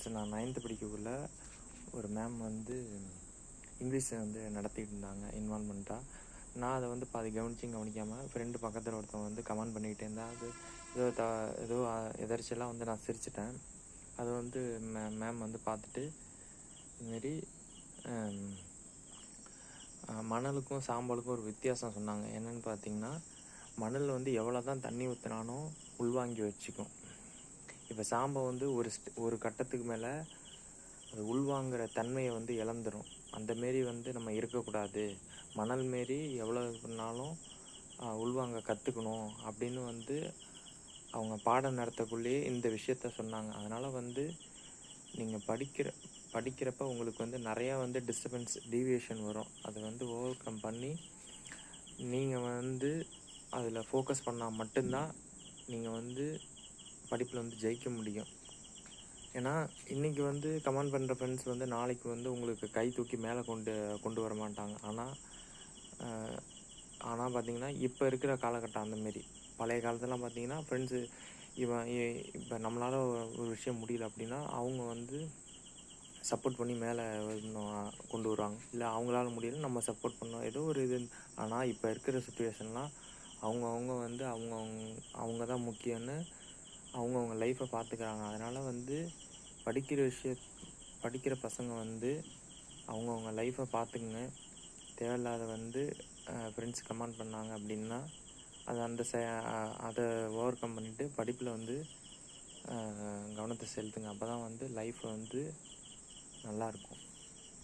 Friends, நான் 9th படிக்கக்குள்ள ஒரு ma'am வந்து இங்கிலீஷை வந்து நடத்திட்டு இருந்தாங்க இன்வால்மெண்ட்டாக. நான் அதை வந்து பாதி கவனிக்காமல் ஃப்ரெண்டு பக்கத்தில் ஒருத்தவங்க வந்து கமெண்ட் பண்ணிக்கிட்டே இருந்தால் அது ஏதோ எதர்ச்சியெல்லாம் வந்து நான் சிரிச்சிட்டேன். அதை வந்து மேம் வந்து பார்த்துட்டு இதுமாரி மணலுக்கும் சாம்பலுக்கும் ஒரு வித்தியாசம் சொன்னாங்க. என்னென்னு பார்த்தீங்கன்னா, மணல் வந்து எவ்வளோ தான் தண்ணி ஊற்றினாலும் உள்வாங்கி வச்சுக்கும். இப்போ சாம்பல் வந்து ஒரு கட்டத்துக்கு மேலே அது உள்வாங்கிற தன்மையை வந்து இழந்துடும். அந்தமாரி வந்து நம்ம இருக்கக்கூடாது. மணல் மாரி எவ்வளோ பண்ணாலும் உள்வாங்க கற்றுக்கணும் அப்படின்னு வந்து அவங்க பாடம் நடத்தக்குள்ளேயே இந்த விஷயத்த சொன்னாங்க. அதனால் வந்து நீங்கள் படிக்கிறப்ப உங்களுக்கு வந்து நிறையா வந்து டீவியேஷன் வரும். அதை வந்து ஓவர் கம் பண்ணி நீங்கள் வந்து அதில் ஃபோக்கஸ் பண்ணால் மட்டும்தான் நீங்கள் வந்து படிப்பில் வந்து ஜெயிக்க முடியும். ஏன்னா இன்றைக்கி வந்து கமெண்ட் பண்ணுற ஃப்ரெண்ட்ஸ் வந்து நாளைக்கு வந்து உங்களுக்கு கை தூக்கி மேலே கொண்டு வர மாட்டாங்க. ஆனால் பார்த்தீங்கன்னா இப்போ இருக்கிற காலகட்டம் அந்தமாரி. பழைய காலத்துலலாம் பார்த்தீங்கன்னா ஃப்ரெண்ட்ஸு இப்போ நம்மளால் ஒரு விஷயம் முடியல அப்படின்னா அவங்க வந்து சப்போர்ட் பண்ணி மேலே கொண்டு வருவாங்க. இல்லை அவங்களால முடியல நம்ம சப்போர்ட் பண்ணோம் ஏதோ ஒரு இது. ஆனால் இப்போ இருக்கிற சுச்சுவேஷன்லாம் அவங்கவுங்க வந்து அவங்க தான் முக்கியம்னு அவங்கவுங்க லைஃப்பை பார்த்துக்கிறாங்க. அதனால் வந்து படிக்கிற பசங்க வந்து அவங்கவுங்க லைஃப்பை பார்த்துக்குங்க. தேவையில்லாத வந்து ஃப்ரெண்ட்ஸ் கமெண்ட் பண்ணாங்க அப்படின்னா அதை ஓவர் கம் பண்ணிவிட்டு படிப்பில் வந்து கவனத்தை செலுத்துங்க. அப்போ தான் வந்து லைஃப் வந்து நல்லாயிருக்கும்.